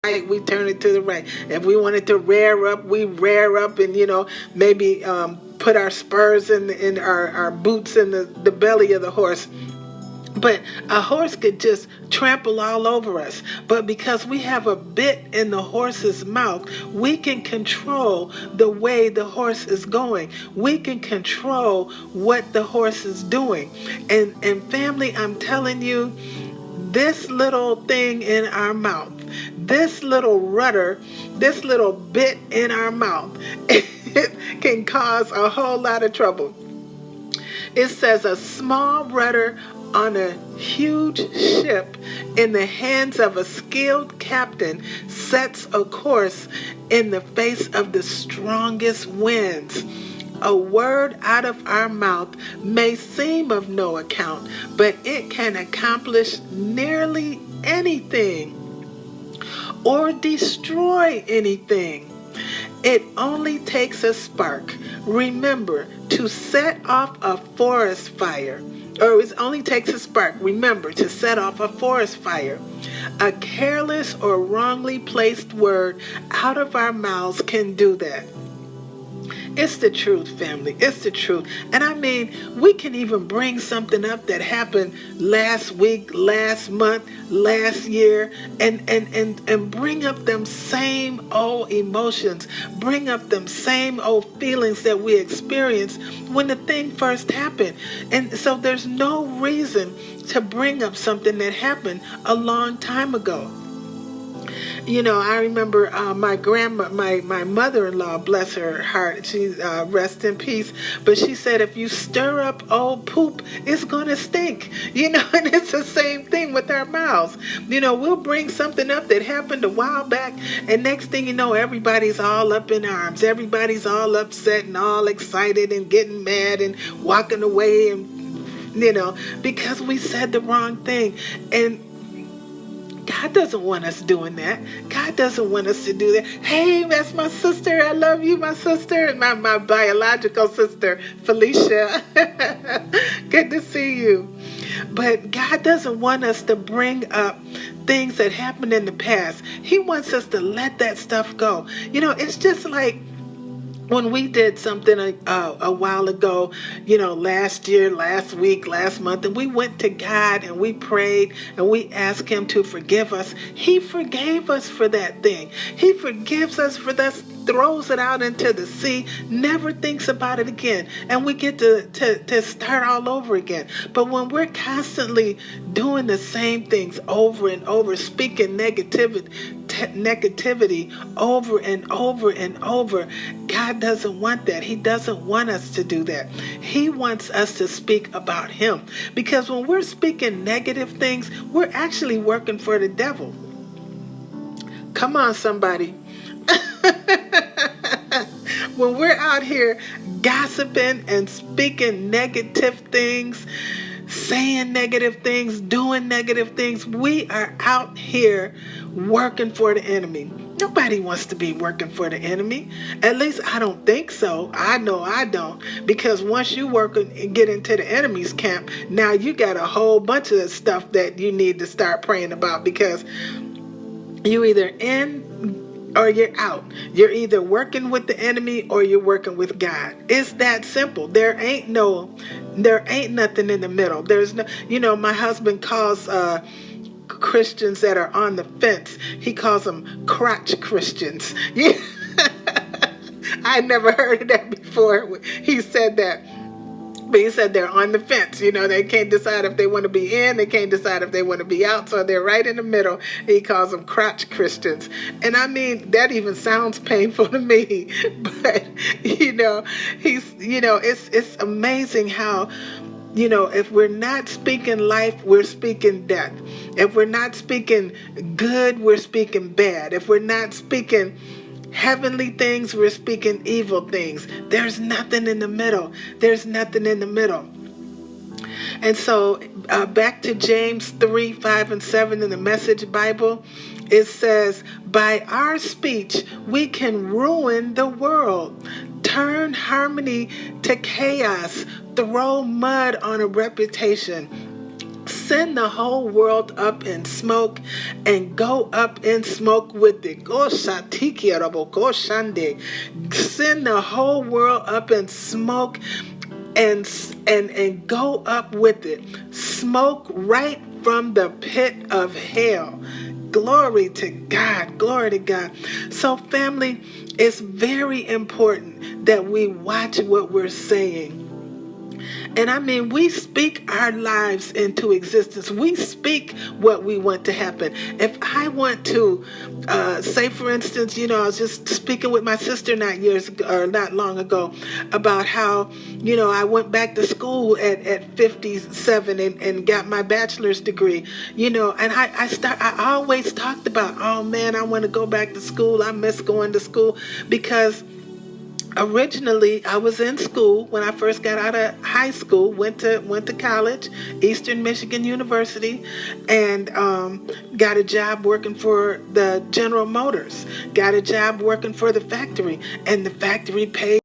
right, we turn it to the right. If we wanted to rear up, we rear up and, maybe put our spurs in our boots in the belly of the horse. But a horse could just trample all over us. But because we have a bit in the horse's mouth, we can control the way the horse is going. We can control what the horse is doing. And family, I'm telling you, this little thing in our mouth, this little rudder, this little bit in our mouth, it can cause a whole lot of trouble. It says a small rudder on a huge ship in the hands of a skilled captain sets a course in the face of the strongest winds. A word out of our mouth may seem of no account, but it can accomplish nearly anything or destroy anything. It only takes a spark. Remember to set off a forest fire. Or it only takes a spark. Remember to set off a forest fire. A careless or wrongly placed word out of our mouths can do that. It's the truth, family. It's the truth. And I mean, we can even bring something up that happened last week, last month, last year, and bring up them same old emotions, bring up them same old feelings that we experienced when the thing first happened. And so there's no reason to bring up something that happened a long time ago. I remember my mother-in-law, bless her heart, she rest in peace. But she said, if you stir up old poop, it's gonna stink. And it's the same thing with our mouths. We'll bring something up that happened a while back, and next thing you know, everybody's all up in arms. Everybody's all upset and all excited and getting mad and walking away and because we said the wrong thing. And God doesn't want us doing that. God doesn't want us to do that. Hey, that's my sister. I love you, my sister. My biological sister, Felicia. Good to see you. But God doesn't want us to bring up things that happened in the past. He wants us to let that stuff go. It's just like when we did something a while ago, last year, last week, last month, and we went to God and we prayed and we asked him to forgive us, he forgave us for that thing. He forgives us for that, throws it out into the sea, never thinks about it again, and we get to start all over again. But when we're constantly doing the same things over and over, speaking negativity over and over and over, God doesn't want that. He doesn't want us to do that. He wants us to speak about him, because when we're speaking negative things, we're actually working for the devil. Come on, somebody. When we're out here gossiping and speaking negative things, saying negative things, doing negative things, we are out here working for the enemy. Nobody wants to be working for the enemy. At least I don't think so. I know I don't. Because once you work and get into the enemy's camp, now you got a whole bunch of stuff that you need to start praying about, because you either in or you're out. You're either working with the enemy or you're working with God. It's that simple. There ain't nothing in the middle. There's no, my husband calls Christians that are on the fence, he calls them crotch Christians. Yeah. I never heard of that before. He said that. But he said they're on the fence. They can't decide if they want to be in. They can't decide if they want to be out. So they're right in the middle. He calls them crotch Christians. And I mean, that even sounds painful to me. But, it's amazing how, if we're not speaking life, we're speaking death. If we're not speaking good, we're speaking bad. If we're not speaking heavenly things, we're speaking evil things. There's nothing in the middle. There's nothing in the middle. And so back to James 3, 5, and 7 in the Message Bible, it says, by our speech, we can ruin the world, turn harmony to chaos, throw mud on a reputation, Send the whole world up in smoke and go up in smoke with it. Go shatiki arabo, go shande. Send the whole world up in smoke and go up with it. Smoke right from the pit of hell. Glory to God. Glory to God. So, family, it's very important that we watch what we're saying. And I mean, we speak our lives into existence. We speak what we want to happen. If I want to, say, for instance, I was just speaking with my sister not long ago about how, I went back to school at 57 and got my bachelor's degree, and I always talked about, oh man, I want to go back to school. I miss going to school because originally I was in school when I first got out of high school, went to college, Eastern Michigan University, and got a job working for the General Motors, got a job working for the factory, and the factory paid